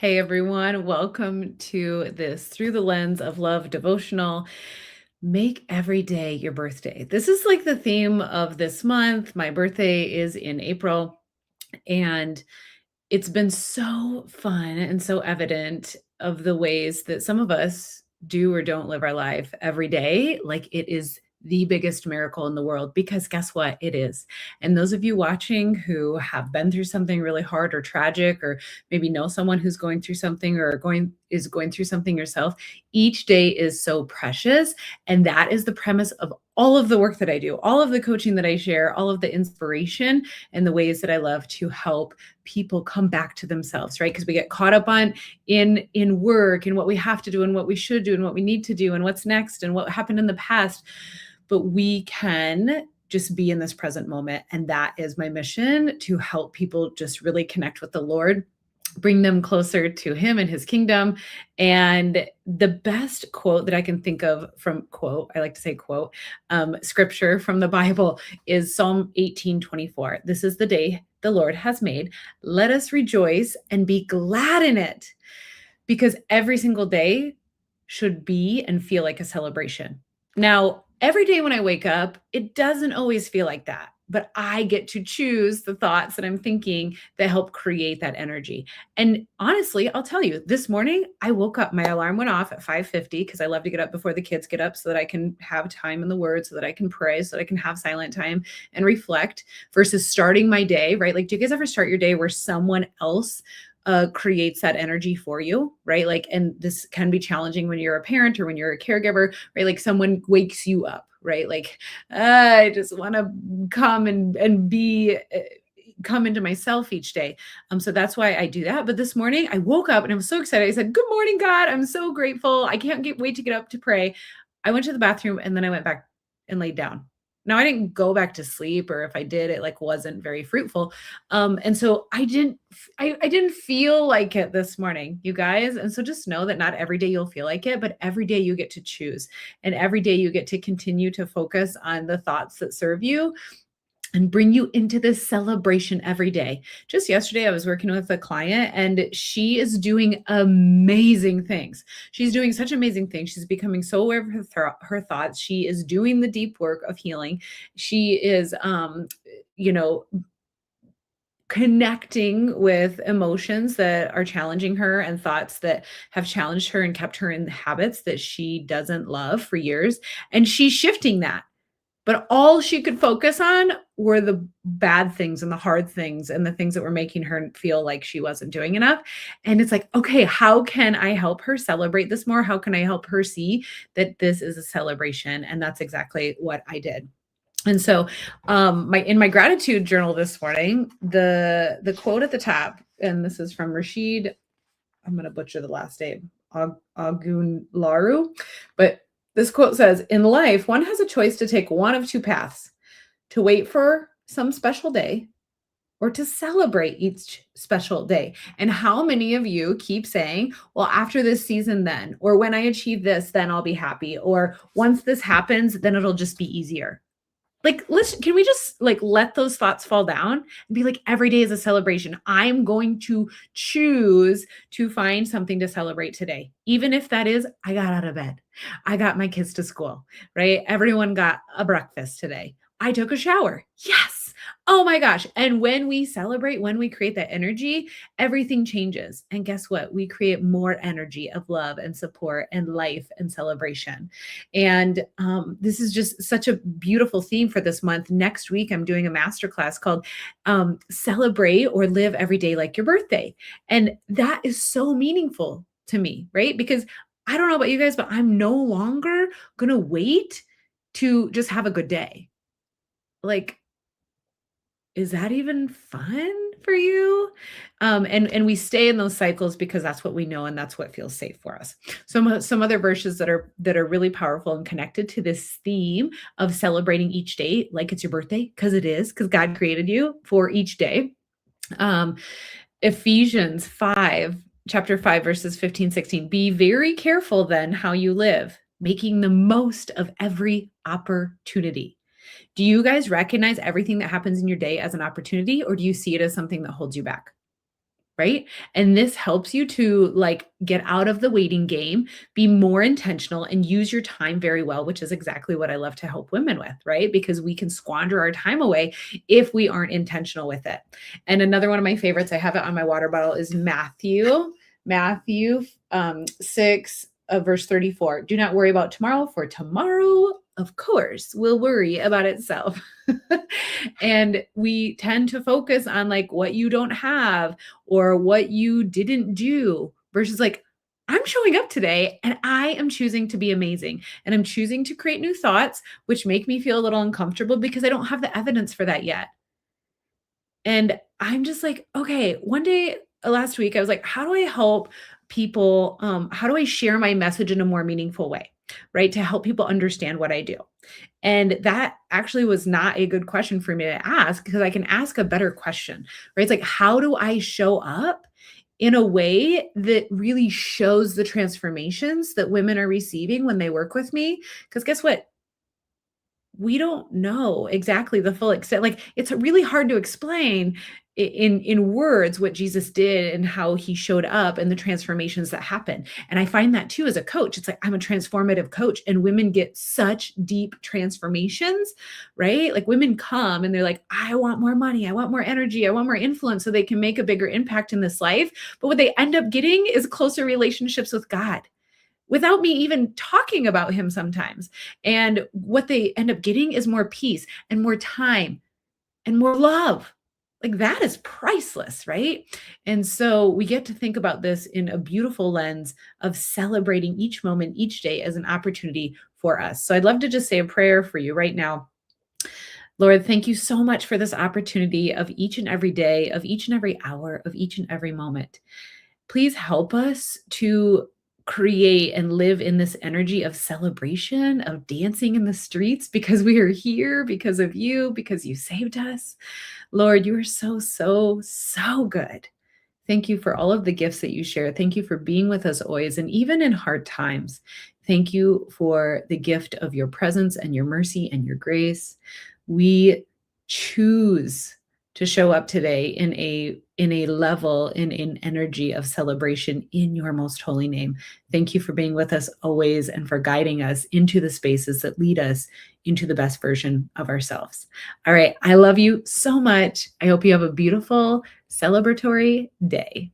Hey everyone, welcome to this Through the Lens of Love devotional. Make every day your birthday. This is like the theme of this month. My birthday is in April, and it's been so fun and so evident of the ways that some of us do or don't live our life every day like it is the biggest miracle in the world, because guess what? It is. And those of you watching who have been through something really hard or tragic, or maybe know someone who's going through something or going through something yourself, each day is so precious. And that is the premise of all of the work that I do, all of the coaching that I share, all of the inspiration and the ways that I love to help people come back to themselves, right? Because we get caught up on in work and what we have to do and what we should do and what we need to do and what's next and what happened in the past. But we can just be in this present moment. And that is my mission, to help people just really connect with the Lord, bring them closer to him and his kingdom. And the best quote that I can think of from I like to say quote, scripture from the Bible is Psalm 18:24. This is the day the Lord has made. Let us rejoice and be glad in it, because every single day should be and feel like a celebration. Now, every day when I wake up, it doesn't always feel like that, but I get to choose the thoughts that I'm thinking that help create that energy. And honestly, I'll tell you, this morning I woke up, my alarm went off at 5:50 because I love to get up before the kids get up so that I can have time in the word, so that I can pray, so that I can have silent time and reflect versus starting my day, right? Like, do you guys ever start your day where someone else creates that energy for you, right? Like, and this can be challenging when you're a parent or when you're a caregiver, right? Like someone wakes you up, right? Like, I just want to come and be come into myself each day. So that's why I do that. But this morning I woke up and I was so excited. I said, "Good morning, God. I'm so grateful. I can't wait to get up to pray." I went to the bathroom and then I went back and laid down. Now I didn't go back to sleep, or if I did, it like wasn't very fruitful. And so I didn't feel like it this morning, you guys. And so just know that not every day you'll feel like it, but every day you get to choose. And every day you get to continue to focus on the thoughts that serve you and bring you into this celebration every day. Just yesterday, I was working with a client and she is doing amazing things. She's doing such amazing things. She's becoming so aware of her thoughts. She is doing the deep work of healing. She is, you know, connecting with emotions that are challenging her and thoughts that have challenged her and kept her in habits that she doesn't love for years. And she's shifting that. But all she could focus on were the bad things and the hard things and the things that were making her feel like she wasn't doing enough. And it's like, okay, how can I help her celebrate this more? How can I help her see that this is a celebration? And that's exactly what I did. And so, my in my gratitude journal this morning, the quote at the top, and this is from Rashid. I'm going to butcher the last name, Agunlaru, but this quote says, "In life, one has a choice to take one of two paths: to wait for some special day, or to celebrate each special day." And how many of you keep saying, "Well, after this season, then," or "when I achieve this, then I'll be happy," or "once this happens, then it'll just be easier." Like, can we just like let those thoughts fall down and be like, every day is a celebration. I'm going to choose to find something to celebrate today. Even if that is, I got out of bed. I got my kids to school, right? Everyone got a breakfast today. I took a shower. Yes. Oh my gosh. And when we celebrate, when we create that energy, everything changes. And guess what? We create more energy of love and support and life and celebration. And this is just such a beautiful theme for this month. Next week, I'm doing a masterclass called Celebrate or Live Every Day Like Your Birthday. And that is so meaningful to me, right? Because I don't know about you guys, but I'm no longer going to wait to just have a good day. Like, is that even fun for you? And we stay in those cycles because that's what we know and that's what feels safe for us. Some other verses that are really powerful and connected to this theme of celebrating each day like it's your birthday, because it is, because God created you for each day. Um, Ephesians 5, chapter 5, verses 15, 16. "Be very careful then how you live, making the most of every opportunity." Do you guys recognize everything that happens in your day as an opportunity, or do you see it as something that holds you back? right? And this helps you to like get out of the waiting game, be more intentional, and use your time very well, which is exactly what I love to help women with, right? Because we can squander our time away if we aren't intentional with it. And another one of my favorites, I have it on my water bottle, is Matthew 6, verse 34. Do not worry about tomorrow, for tomorrow, of course, will worry about itself. And we tend to focus on like what you don't have or what you didn't do versus like, I'm showing up today and I am choosing to be amazing. And I'm choosing to create new thoughts, which make me feel a little uncomfortable because I don't have the evidence for that yet. And I'm just like, okay, one day last week, I was like, how do I help people? How do I share my message in a more meaningful way? Right. To help people understand what I do. And that actually was not a good question for me to ask because I can ask a better question, right? It's like, how do I show up in a way that really shows the transformations that women are receiving when they work with me? Because guess what? We don't know exactly the full extent. Like, it's really hard to explain in words what Jesus did and how he showed up and the transformations that happen. And I find that too as a coach. It's like I'm a transformative coach and women get such deep transformations, right? Like women come and they're like, I want more money, I want more energy, I want more influence so they can make a bigger impact in this life. But what they end up getting is closer relationships with God without me even talking about him sometimes. And what they end up getting is more peace and more time and more love. Like that is priceless, right? And so we get to think about this in a beautiful lens of celebrating each moment, each day as an opportunity for us. So I'd love to just say a prayer for you right now. Lord, thank you so much for this opportunity of each and every day, of each and every hour, of each and every moment. Please help us to create and live in this energy of celebration, of dancing in the streets because we are here because of you, because you saved us. Lord, you are so, so, so good. Thank you for all of the gifts that you share. Thank you for being with us always, and even in hard times. Thank you for the gift of your presence and your mercy and your grace. We choose to show up today in a level in energy of celebration in your most holy name. Thank you for being with us always and for guiding us into the spaces that lead us into the best version of ourselves. All right, I love you so much. I hope you have a beautiful celebratory day.